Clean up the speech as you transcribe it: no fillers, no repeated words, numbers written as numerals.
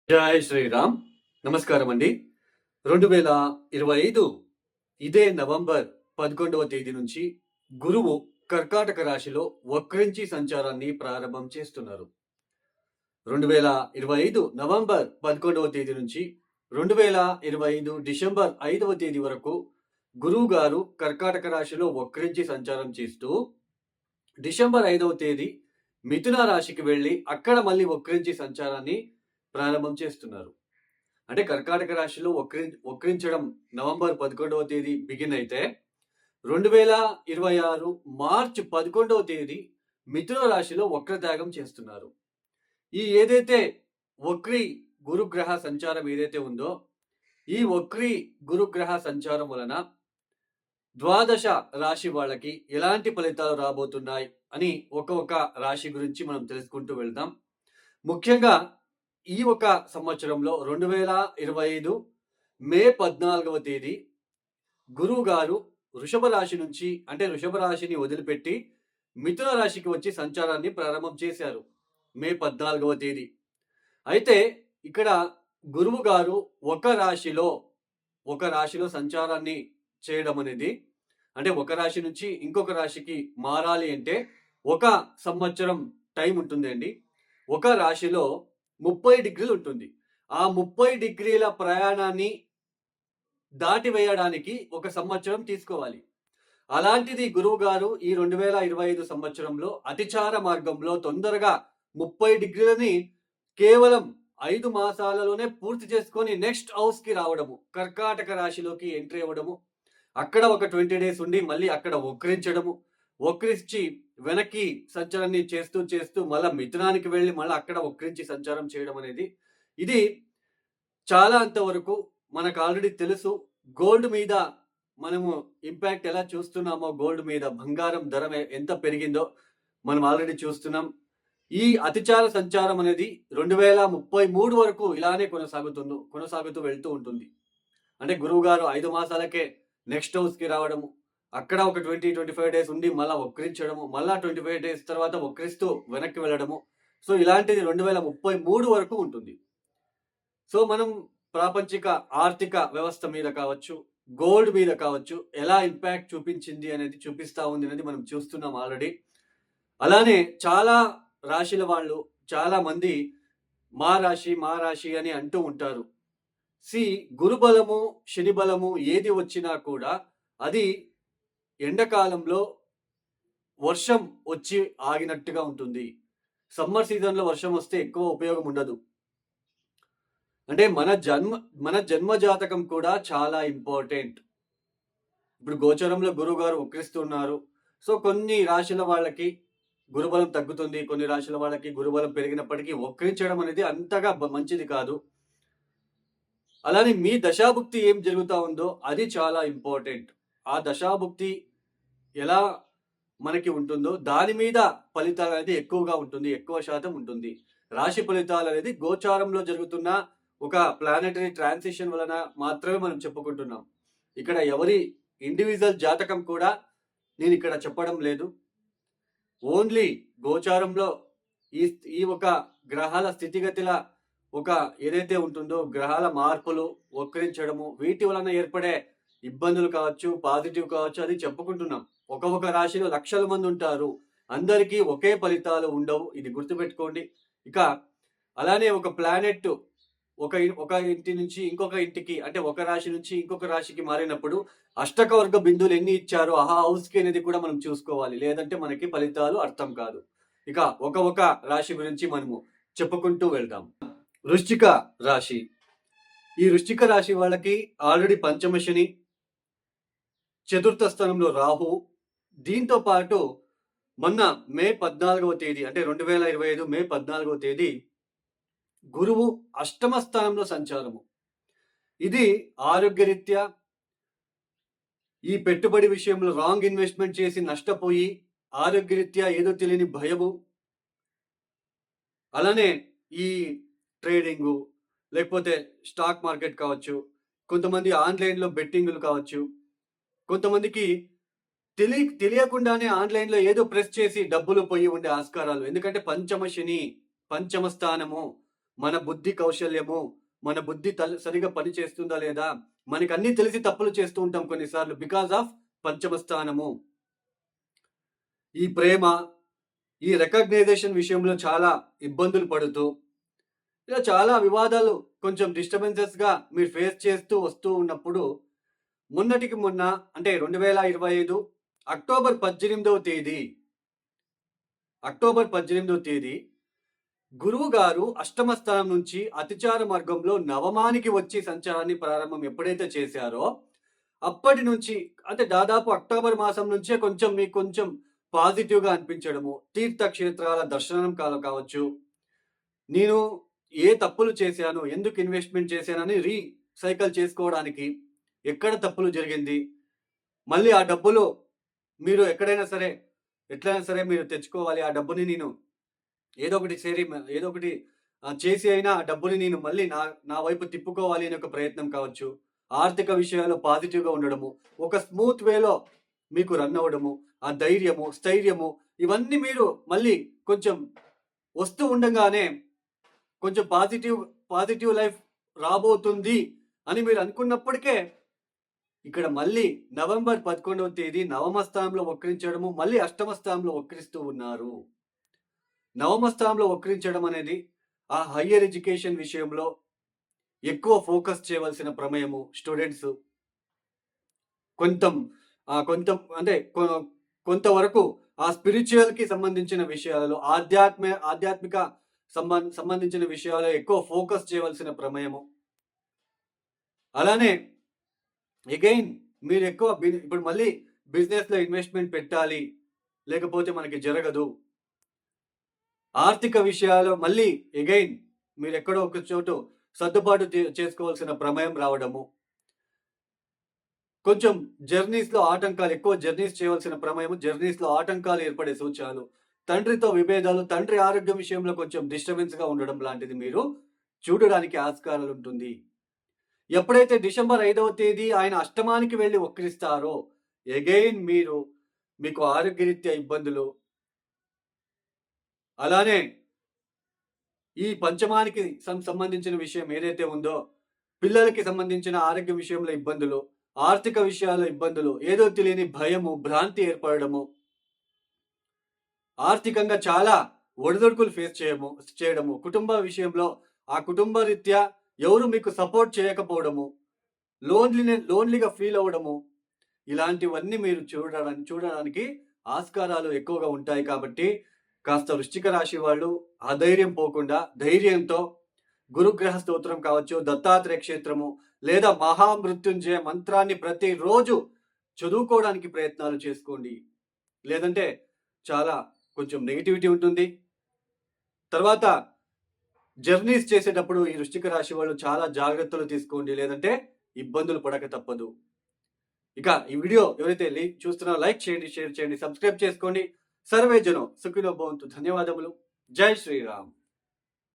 జై శ్రీరామ్. నమస్కారం అండి. 2025 ఇదే నవంబర్ 11వ తేదీ నుంచి గురువు కర్కాటక రాశిలో వక్రించి సంచారాన్ని ప్రారంభం చేస్తున్నారు. 2025 నవంబర్ 11వ తేదీ నుంచి 2025 డిసెంబర్ 5వ తేదీ వరకు గురువు గారు కర్కాటక రాశిలో వక్రించి సంచారం చేస్తూ డిసెంబర్ 5వ తేదీ మిథున రాశికి వెళ్ళి అక్కడ మళ్ళీ వక్రించి సంచారాన్ని ప్రారంభం చేస్తున్నారు. అంటే కర్కాటక రాశిలో వక్రించడం నవంబర్ 11వ తేదీ బిగిన్ అయితే 2026 మార్చ్ 11వ తేదీ మిథున రాశిలో వక్రత్యాగం చేస్తున్నారు. ఈ ఏదైతే వక్రి గురుగ్రహ సంచారం ఏదైతే ఉందో ఈ వక్రి గురుగ్రహ సంచారం వలన ద్వాదశ రాశి వాళ్ళకి ఎలాంటి ఫలితాలు రాబోతున్నాయి అని ఒక్కొక్క రాశి గురించి మనం తెలుసుకుంటూ వెళ్దాం. ముఖ్యంగా ఈ ఒక సంవత్సరంలో 2025 మే 14వ తేదీ గురువు గారు వృషభ రాశి నుంచి అంటే వృషభ రాశిని వదిలిపెట్టి మిథున రాశికి వచ్చి సంచారాన్ని ప్రారంభం చేశారు మే 14వ తేదీ. అయితే ఇక్కడ గురువు గారు ఒక రాశిలో సంచారాన్ని చేయడం అనేది అంటే ఒక రాశి నుంచి ఇంకొక రాశికి మారాలి అంటే ఒక సంవత్సరం టైం ఉంటుందండి. ఒక రాశిలో 30 డిగ్రీలు ఉంటుంది. ఆ 30 డిగ్రీల ప్రయాణాన్ని దాటివేయడానికి ఒక సంవత్సరం తీసుకోవాలి. అలాంటిది గురువు గారు ఈ 2025 సంవత్సరంలో అతిచార మార్గంలో తొందరగా 30 డిగ్రీలని కేవలం 5 మాసాలలోనే పూర్తి చేసుకొని నెక్స్ట్ హౌస్కి రావడము, కర్కాటక రాశిలోకి ఎంట్రీ అవ్వడము, అక్కడ ఒక 20 డేస్ ఉండి మళ్ళీ అక్కడ వక్రించి వెనక్కి సంచారాన్ని చేస్తూ మళ్ళీ మిథునానికి వెళ్ళి మళ్ళీ అక్కడ వక్రించి సంచారం చేయడం అనేది ఇది చాలా అంతవరకు మనకు ఆల్రెడీ తెలుసు. గోల్డ్ మీద మనము ఇంపాక్ట్ ఎలా చూస్తున్నామో, గోల్డ్ మీద బంగారం ధర ఎంత పెరిగిందో మనం ఆల్రెడీ చూస్తున్నాం. ఈ అతిచార సంచారం అనేది 2033 వరకు ఇలానే కొనసాగుతూ వెళ్తూ ఉంటుంది. అంటే గురువు గారు 5 మాసాలకే నెక్స్ట్ హౌస్కి రావడము, అక్కడ ఒక 20-25 డేస్ ఉండి మళ్ళీ వక్రించడము, మళ్ళా 25 డేస్ తర్వాత వక్రిస్తూ వెనక్కి వెళ్ళడము. సో ఇలాంటిది 2033 వరకు ఉంటుంది. సో మనం ప్రాపంచిక ఆర్థిక వ్యవస్థ మీద కావచ్చు, గోల్డ్ మీద కావచ్చు ఎలా ఇంపాక్ట్ చూపించింది అనేది చూపిస్తా ఉంది అనేది మనం చూస్తున్నాం ఆల్రెడీ. అలానే చాలా రాశుల వాళ్ళు చాలా మంది మా రాశి అని అంటూ ఉంటారు. గురు బలము శని బలము ఏది వచ్చినా కూడా అది ఎండాకాలంలో వర్షం వచ్చి ఆగినట్టుగా ఉంటుంది. సమ్మర్ సీజన్లో వర్షం వస్తే ఎక్కువ ఉపయోగం ఉండదు. అంటే మన జన్మ జాతకం కూడా చాలా ఇంపార్టెంట్. ఇప్పుడు గోచరంలో గురువు గారు వక్రిస్తున్నారు. సో కొన్ని రాశుల వాళ్ళకి గురుబలం తగ్గుతుంది, కొన్ని రాశుల వాళ్ళకి గురుబలం పెరిగినప్పటికీ వక్రించడం అనేది అంతగా మంచిది కాదు. అలానే మీ దశాభుక్తి ఏం జరుగుతూ ఉందో అది చాలా ఇంపార్టెంట్. ఆ దశాభుక్తి ఎలా మనకి ఉంటుందో దాని మీద ఫలితాలు అనేది ఎక్కువగా ఉంటుంది, ఎక్కువ శాతం ఉంటుంది. రాశి ఫలితాలు అనేది గోచారంలో జరుగుతున్న ఒక ప్లానెటరీ ట్రాన్సిషన్ వలన మాత్రమే మనం చెప్పుకుంటున్నాం. ఇక్కడ ఎవరి ఇండివిజువల్ జాతకం కూడా నేను ఇక్కడ చెప్పడం లేదు. ఓన్లీ గోచారంలో ఈ ఒక గ్రహాల స్థితిగతుల ఒక ఏదైతే ఉంటుందో గ్రహాల మార్పులు వక్రించడము వీటి వలన ఏర్పడే ఇబ్బందులు కావచ్చు, పాజిటివ్ కావచ్చు, అది చెప్పుకుంటున్నాం. ఒక్కొక్క రాశిలో లక్షల మంది ఉంటారు, అందరికీ ఒకే ఫలితాలు ఉండవు, ఇది గుర్తుపెట్టుకోండి. ఇక అలానే ఒక ప్లానెట్ ఒక ఇంటి నుంచి ఇంకొక ఇంటికి అంటే ఒక రాశి నుంచి ఇంకొక రాశికి మారినప్పుడు అష్టక వర్గ బిందువులు ఎన్ని ఇచ్చారో ఆ హౌస్కి అనేది కూడా మనం చూసుకోవాలి, లేదంటే మనకి ఫలితాలు అర్థం కాదు. ఇక ఒక రాశి గురించి మనము చెప్పుకుంటూ వెళ్దాం. వృశ్చిక రాశి. ఈ వృశ్చిక రాశి వాళ్ళకి ఆల్రెడీ పంచమ శని, చతుర్థ స్థానంలో రాహు, దీంతో పాటు మొన్న మే 14వ తేదీ అంటే 2025 మే 14వ తేదీ గురువు అష్టమ స్థానంలో సంచారము. ఇది ఆరోగ్యరీత్యా ఈ పెట్టుబడి విషయంలో రాంగ్ ఇన్వెస్ట్మెంట్ చేసి నష్టపోయి ఆరోగ్యరీత్యా ఏదో తెలియని భయము, అలానే ఈ ట్రేడింగు లేకపోతే స్టాక్ మార్కెట్ కావచ్చు, కొంతమంది ఆన్లైన్లో బెట్టింగ్లు కావచ్చు, కొంతమందికి తెలియకుండానే ఆన్లైన్లో ఏదో ప్రెస్ చేసి డబ్బులు పోయి ఉండే ఆస్కారాలు. ఎందుకంటే పంచమ శని, పంచమ స్థానము, మన బుద్ధి కౌశల్యము, మన బుద్ధి సరిగా పని చేస్తుందా లేదా, మనకి అన్నీ తెలిసి తప్పులు చేస్తూ ఉంటాం కొన్నిసార్లు బికాస్ ఆఫ్ పంచమ స్థానము. ఈ ప్రేమ, ఈ రికగ్నైజేషన్ విషయంలో చాలా ఇబ్బందులు పడుతూ, ఇలా చాలా వివాదాలు కొంచెం డిస్టర్బెన్సెస్‌గా మీరు ఫేస్ చేస్తూ వస్తూ ఉన్నప్పుడు, మొన్నటికి మొన్న అంటే 2025 అక్టోబర్ 18వ తేదీ అక్టోబర్ 18వ తేదీ గురువు గారు అష్టమ స్థానం నుంచి అతిచార మార్గంలో నవమానికి వచ్చి సంచారాన్ని ప్రారంభం ఎప్పుడైతే చేశారో, అప్పటి నుంచి అంటే దాదాపు అక్టోబర్ మాసం నుంచే మీకు కొంచెం పాజిటివ్‌గా అనిపించడము, తీర్థక్షేత్రాల దర్శనం కావచ్చు, నేను ఏ తప్పులు చేశాను, ఎందుకు ఇన్వెస్ట్‌మెంట్ చేశానని రీసైకిల్ చేసుకోవడానికి, ఎక్కడ తప్పులు జరిగింది, మళ్ళీ ఆ డబ్బులు మీరు ఎట్లైనా సరే మీరు తెచ్చుకోవాలి. ఆ డబ్బుని నేను ఏదో ఒకటి చేసి అయినా ఆ డబ్బుని నేను మళ్ళీ నా వైపు తిప్పుకోవాలి అనే ఒక ప్రయత్నం కావచ్చు. ఆర్థిక విషయాల్లో పాజిటివ్‌గా ఉండడము, ఒక స్మూత్ వేలో మీకు రన్ అవ్వడము, ఆ ధైర్యము, స్థైర్యము ఇవన్నీ మీరు మళ్ళీ కొంచెం వస్తూ ఉండంగానే కొంచెం పాజిటివ్ లైఫ్ రాబోతుంది అని మీరు అనుకున్నప్పటికే ఇక్కడ మళ్ళీ నవంబర్ 11వ తేదీ నవమ స్థానంలో వక్రించడము, మళ్ళీ అష్టమ స్థానంలో వక్రిస్తూ ఉన్నారు. నవమ స్థానంలో వక్రించడం అనేది ఆ హయ్యర్ ఎడ్యుకేషన్ విషయంలో ఎక్కువ ఫోకస్ చేయవలసిన ప్రమేయము. స్టూడెంట్స్ అంటే కొంతవరకు ఆ స్పిరిచువల్‌కి సంబంధించిన విషయాలలో ఆధ్యాత్మిక సంబంధించిన విషయాల్లో ఎక్కువ ఫోకస్ చేయవలసిన ప్రమేయము. అలానే అగైన్ మీరు ఇప్పుడు మళ్ళీ బిజినెస్‌లో ఇన్వెస్ట్‌మెంట్ పెట్టాలి, లేకపోతే మనకి జరగదు. ఆర్థిక విషయాల్లో మళ్ళీ అగైన్ మీరు ఎక్కడో ఒక చోటు సర్దుబాటు చేసుకోవాల్సిన ప్రమేయం రావడము. కొంచెం జర్నీస్‌లో ఆటంకాలు, ఎక్కువ జర్నీస్ చేయవలసిన ప్రమేయము, జర్నీస్‌లో ఆటంకాలు ఏర్పడే సూచనలు, తండ్రితో విభేదాలు, తండ్రి ఆరోగ్యం విషయంలో కొంచెం డిస్టర్బెన్స్‌గా ఉండడం లాంటిది మీరు చూడడానికి ఆస్కారాలుంటుంది. ఎప్పుడైతే డిసెంబర్ 5వ తేదీ ఆయన అష్టమానికి వెళ్లి వక్రిస్తారో అగైన్ మీకు ఆరోగ్యరీత్యా ఇబ్బందులు, అలానే ఈ పంచమానికి సంబంధించిన విషయం ఏదైతే ఉందో, పిల్లలకి సంబంధించిన ఆరోగ్య విషయంలో ఇబ్బందులు, ఆర్థిక విషయాల్లో ఇబ్బందులు, ఏదో తెలియని భయము, భ్రాంతి ఏర్పడము, ఆర్థికంగా చాలా ఒడిదుడుకులు ఫేస్ చేయడము, కుటుంబ విషయంలో ఆ కుటుంబ రీత్యా ఎవరు మీకు సపోర్ట్ చేయకపోవడము, లోన్లీగా ఫీల్ అవ్వడము, ఇలాంటివన్నీ మీరు చూడడానికి ఆస్కారాలు ఎక్కువగా ఉంటాయి. కాబట్టి కాస్త వృశ్చిక రాశి వాళ్ళు అధైర్యం పోకుండా ధైర్యంతో గురుగ్రహ స్తోత్రం కావచ్చు, దత్తాత్రేయ క్షేత్రము లేదా మహామృత్యుంజయ మంత్రాన్ని ప్రతిరోజు చదువుకోవడానికి ప్రయత్నాలు చేసుకోండి. లేదంటే చాలా కొంచెం నెగిటివిటీ ఉంటుంది. తర్వాత జర్నీస్ చేసేటప్పుడు ఈ వృశ్చిక రాశి వాళ్ళు చాలా జాగ్రత్తలు తీసుకోండి, లేదంటే ఇబ్బందులు పడక తప్పదు. ఇక ఈ వీడియో ఎవరైతే చూస్తున్నారో లైక్ చేయండి, షేర్ చేయండి, సబ్స్క్రైబ్ చేసుకోండి. సర్వే జనం సుఖినో భవంతు. ధన్యవాదములు. జై శ్రీరామ్.